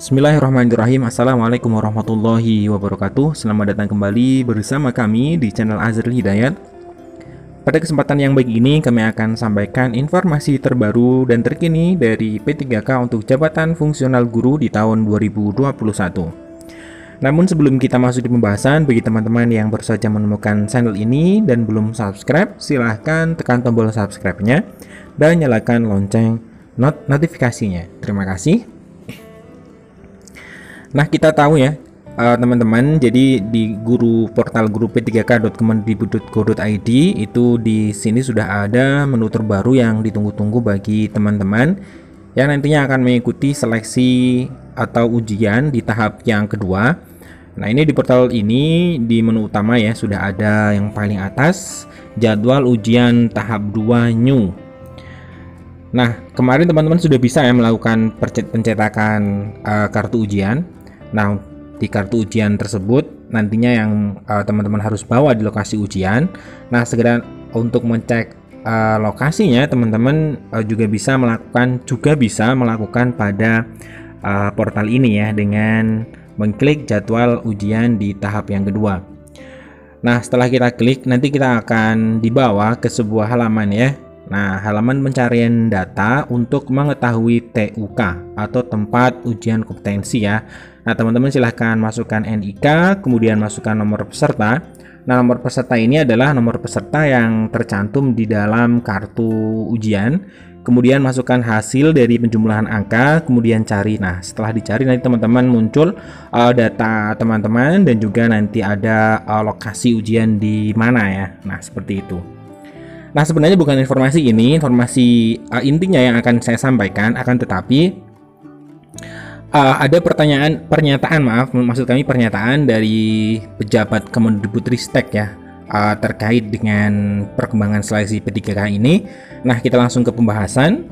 Bismillahirrahmanirrahim. Assalamualaikum warahmatullahi wabarakatuh. Selamat datang kembali bersama kami di channel Azril Hidayat. Pada kesempatan yang baik ini kami akan sampaikan informasi terbaru dan terkini dari P3K untuk jabatan fungsional guru di tahun 2021. Namun sebelum kita masuk di pembahasan, bagi teman-teman yang baru saja menemukan channel ini dan belum subscribe, silahkan tekan tombol subscribe-nya dan nyalakan lonceng notifikasinya. Terima kasih. Nah, kita tahu ya teman-teman, jadi di portal guru p3k.kemendikbud.go.id itu di sini sudah ada menu terbaru yang ditunggu-tunggu bagi teman-teman yang nantinya akan mengikuti seleksi atau ujian di tahap yang kedua. Nah, ini di portal ini di menu utama ya sudah ada yang paling atas jadwal ujian tahap 2 new. Nah, kemarin teman-teman sudah bisa ya melakukan pencetakan kartu ujian. Nah, di kartu ujian tersebut nantinya yang teman-teman harus bawa di lokasi ujian. Nah, segera untuk mengecek lokasinya teman-teman juga bisa melakukan pada portal ini ya dengan mengklik jadwal ujian di tahap yang kedua. Nah, setelah kita klik nanti kita akan dibawa ke sebuah halaman ya. Nah, halaman pencarian data untuk mengetahui TUK atau tempat ujian kompetensi ya. Nah, teman-teman silahkan masukkan NIK, kemudian masukkan nomor peserta. Nah, nomor peserta ini adalah nomor peserta yang tercantum di dalam kartu ujian. Kemudian masukkan hasil dari penjumlahan angka, kemudian cari. Nah, setelah dicari nanti teman-teman muncul data teman-teman dan juga nanti ada lokasi ujian di mana ya. Nah, seperti itu. Nah, sebenarnya bukan informasi ini, informasi intinya yang akan saya sampaikan, akan tetapi ada pernyataan dari pejabat Kemendikbudristek ya terkait dengan perkembangan seleksi P3K ini. Nah, kita langsung ke pembahasan.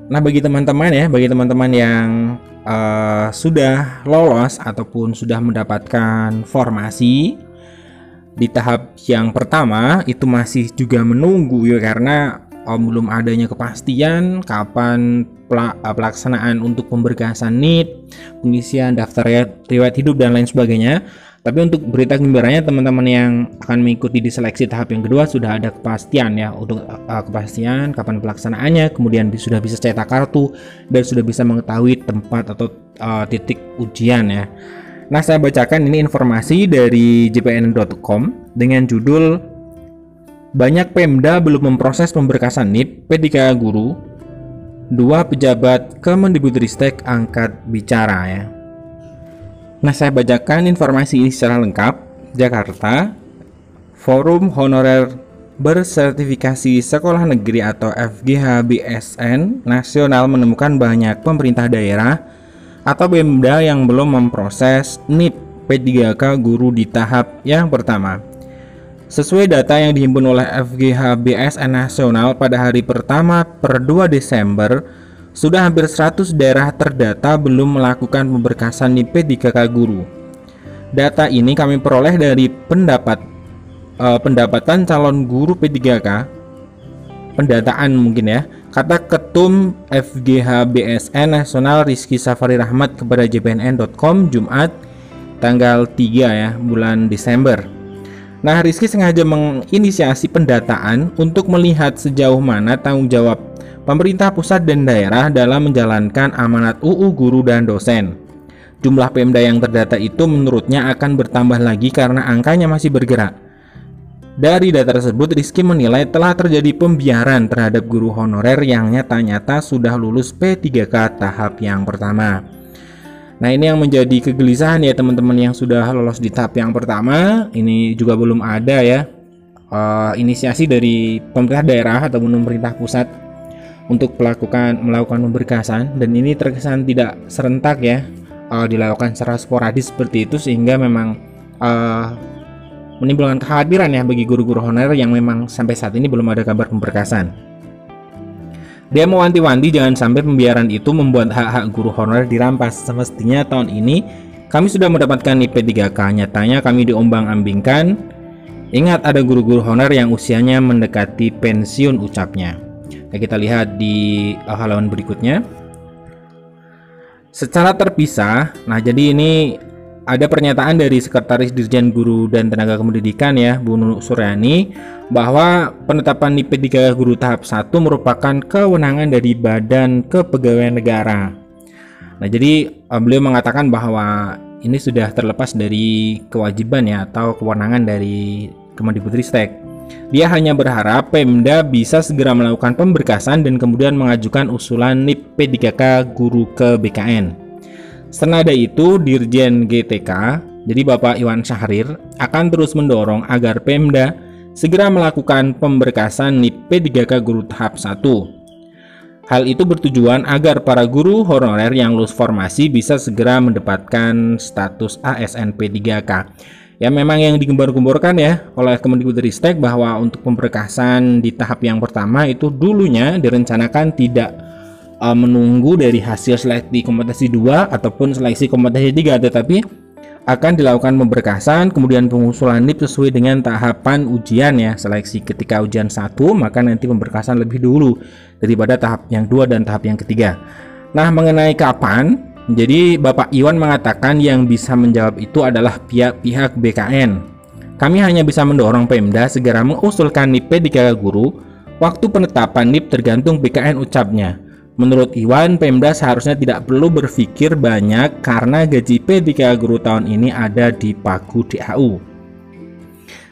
Nah, bagi teman-teman yang sudah lolos ataupun sudah mendapatkan formasi di tahap yang pertama itu masih juga menunggu ya, karena belum adanya kepastian kapan pelaksanaan untuk pemberkasan NIP, pengisian daftar riwayat hidup dan lain sebagainya. Tapi untuk berita gembiranya teman-teman yang akan mengikuti di seleksi tahap yang kedua sudah ada kepastian ya untuk kepastian kapan pelaksanaannya, kemudian sudah bisa cetak kartu dan sudah bisa mengetahui tempat atau titik ujian ya. Nah, saya bacakan ini informasi dari jpn.com dengan judul banyak Pemda belum memproses pemberkasan NIP P3K Guru, 2 pejabat Kemendikbudristek angkat bicara ya. Nah, saya bacakan informasi ini secara lengkap. Jakarta, Forum Honorer Bersertifikasi Sekolah Negeri atau FGH-BSN Nasional menemukan banyak pemerintah daerah atau Pemda yang belum memproses NIP P3K Guru di tahap yang pertama. Sesuai data yang dihimpun oleh FGH-BSN Nasional pada hari pertama per 2 Desember, sudah hampir 100 daerah terdata belum melakukan pemberkasan NIP P3K Guru. Data ini kami peroleh dari pendapatan calon guru P3K, pendataan mungkin ya, kata Ketum FGH-BSN Nasional Rizky Safari Rahmat kepada jpnn.com Jumat tanggal 3 ya bulan Desember. Nah, Rizky sengaja menginisiasi pendataan untuk melihat sejauh mana tanggung jawab pemerintah pusat dan daerah dalam menjalankan amanat UU Guru dan Dosen. Jumlah Pemda yang terdata itu menurutnya akan bertambah lagi karena angkanya masih bergerak. Dari data tersebut, Rizky menilai telah terjadi pembiaran terhadap guru honorer yang nyata-nyata sudah lulus P3K tahap yang pertama. Nah, ini yang menjadi kegelisahan ya teman-teman yang sudah lolos di tahap yang pertama. Ini juga belum ada ya inisiasi dari pemerintah daerah ataupun pemerintah pusat untuk melakukan pemberkasan, dan ini terkesan tidak serentak ya, dilakukan secara sporadis seperti itu, sehingga memang menimbulkan kekhawatiran ya bagi guru-guru honorer yang memang sampai saat ini belum ada kabar pemberkasan. Dia mewanti-wanti jangan sampai pembiaran itu membuat hak-hak guru honorer dirampas. Semestinya tahun ini kami sudah mendapatkan NIP P3K, nyatanya kami diombang-ambingkan. Ingat ada guru-guru honorer yang usianya mendekati pensiun, ucapnya. Nah, kita lihat di halaman berikutnya. secara terpisah. Nah, jadi ini ada pernyataan dari Sekretaris Dirjen Guru dan Tenaga Kependidikan ya, Bu Nunuk Suryani, bahwa penetapan NIP P3K guru tahap 1 merupakan kewenangan dari Badan Kepegawaian Negara. Nah, jadi beliau mengatakan bahwa ini sudah terlepas dari kewajiban ya atau kewenangan dari Kemendikbudristek. Dia hanya berharap Pemda bisa segera melakukan pemberkasan dan kemudian mengajukan usulan NIP P3K guru ke BKN. Senada itu, Dirjen GTK, jadi Bapak Iwan Syahrir, akan terus mendorong agar Pemda segera melakukan pemberkasan NIP P3K guru tahap 1. Hal itu bertujuan agar para guru honorer yang lulus formasi bisa segera mendapatkan status ASN P3K. Ya, memang yang digembar-gemborkan ya oleh Kemendikbudristek bahwa untuk pemberkasan di tahap yang pertama itu dulunya direncanakan tidak menunggu dari hasil seleksi kompetensi 2 ataupun seleksi kompetensi 3, tetapi akan dilakukan pemberkasan kemudian pengusulan NIP sesuai dengan tahapan ujian ya. Seleksi ketika ujian 1, maka nanti pemberkasan lebih dulu daripada tahap yang 2 dan tahap yang ketiga. Nah, mengenai kapan, jadi Bapak Iwan mengatakan yang bisa menjawab itu adalah pihak BKN. Kami hanya bisa mendorong Pemda segera mengusulkan NIP P3K guru. Waktu penetapan NIP tergantung BKN, ucapnya. Menurut Iwan, Pemda seharusnya tidak perlu berpikir banyak karena gaji P3K guru tahun ini ada di Pagu DAU.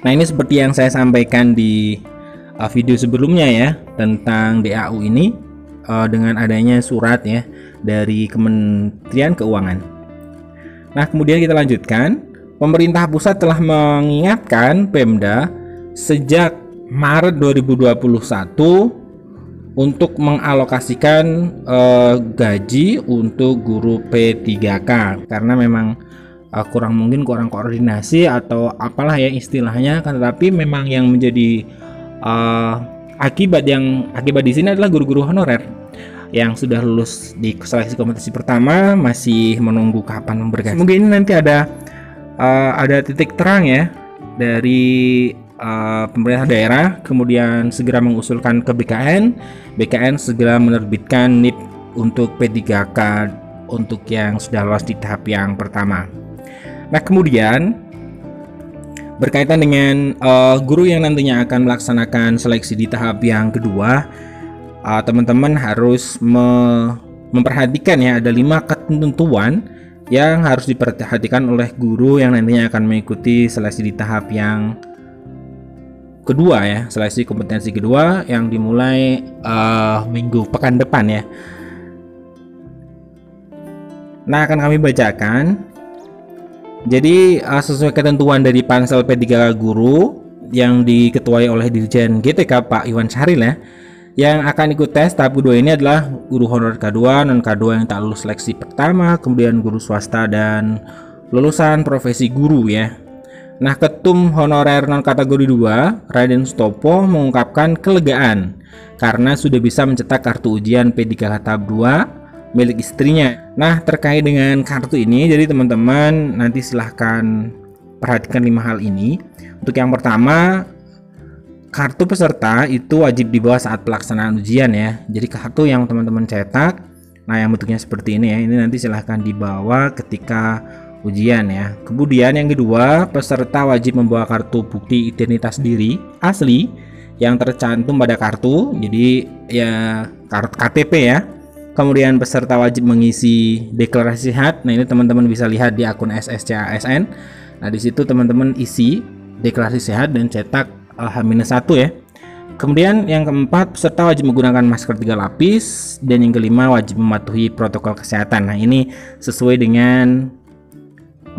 Nah, ini seperti yang saya sampaikan di video sebelumnya ya tentang DAU ini, dengan adanya surat ya dari Kementerian Keuangan. Nah, kemudian kita lanjutkan. Pemerintah pusat telah mengingatkan Pemda sejak Maret 2021 untuk mengalokasikan gaji untuk guru P3K karena memang kurang koordinasi atau apalah ya istilahnya, kan, tetapi memang yang menjadi akibat di sini adalah guru-guru honorer yang sudah lulus di seleksi kompetensi pertama masih menunggu kapan pemberkasan. Mungkin ini nanti ada titik terang ya dari pemerintah daerah, kemudian segera mengusulkan ke BKN segera menerbitkan NIP untuk P3K untuk yang sudah lolos di tahap yang pertama. Nah, kemudian berkaitan dengan guru yang nantinya akan melaksanakan seleksi di tahap yang kedua, teman-teman harus memperhatikan ya, ada 5 ketentuan yang harus diperhatikan oleh guru yang nantinya akan mengikuti seleksi di tahap yang kedua ya, seleksi kompetensi kedua yang dimulai pekan depan ya. Nah, akan kami bacakan. Jadi sesuai ketentuan dari Pansel P3K guru yang diketuai oleh Dirjen GTK Pak Iwan Syahrir ya, yang akan ikut tes tahap kedua ini adalah guru honorer K2, non K2 yang tak lulus seleksi pertama, kemudian guru swasta dan lulusan profesi guru ya. Nah, Ketum Honorer non kategori 2, Raden Stopo, mengungkapkan kelegaan karena sudah bisa mencetak kartu ujian P3K tahap 2 milik istrinya. Nah, terkait dengan kartu ini, jadi teman-teman nanti silahkan perhatikan 5 hal ini. Untuk yang pertama, kartu peserta itu wajib dibawa saat pelaksanaan ujian ya. Jadi kartu yang teman-teman cetak, nah yang bentuknya seperti ini ya, ini nanti silahkan dibawa ketika ujian ya. Kemudian yang kedua, peserta wajib membawa kartu bukti identitas diri asli yang tercantum pada kartu, jadi ya kartu KTP ya. Kemudian peserta wajib mengisi deklarasi sehat. Nah, ini teman-teman bisa lihat di akun SSCASN. Nah, di situ teman-teman isi deklarasi sehat dan cetak H-1 ya. Kemudian yang keempat, peserta wajib menggunakan masker 3 lapis, dan yang kelima wajib mematuhi protokol kesehatan. Nah, ini sesuai dengan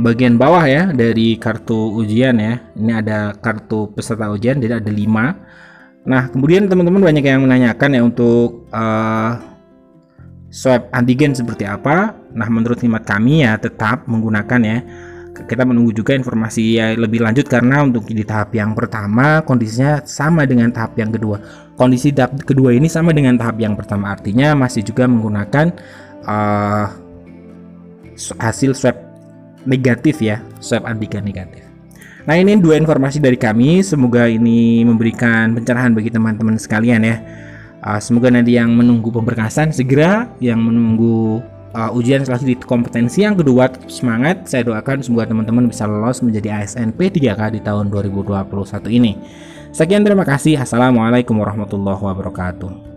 bagian bawah ya dari kartu ujian ya. Ini ada kartu peserta ujian, jadi ada 5. Nah, kemudian teman-teman banyak yang menanyakan ya untuk swab antigen seperti apa. Nah, menurut hemat kami ya tetap menggunakan ya. Kita menunggu juga informasi ya lebih lanjut karena untuk di tahap yang pertama kondisinya sama dengan tahap yang kedua. Kondisi tahap kedua ini sama dengan tahap yang pertama, artinya masih juga menggunakan hasil swab negatif ya, swab antigen negatif. Nah, ini 2 informasi dari kami, semoga ini memberikan pencerahan bagi teman-teman sekalian ya. Semoga nanti yang menunggu pemberkasan segera, yang menunggu ujian selanjutnya di kompetensi yang kedua. Tetap semangat, saya doakan semoga teman-teman bisa lolos menjadi ASN P3K di tahun 2021 ini. Sekian, terima kasih. Assalamualaikum warahmatullahi wabarakatuh.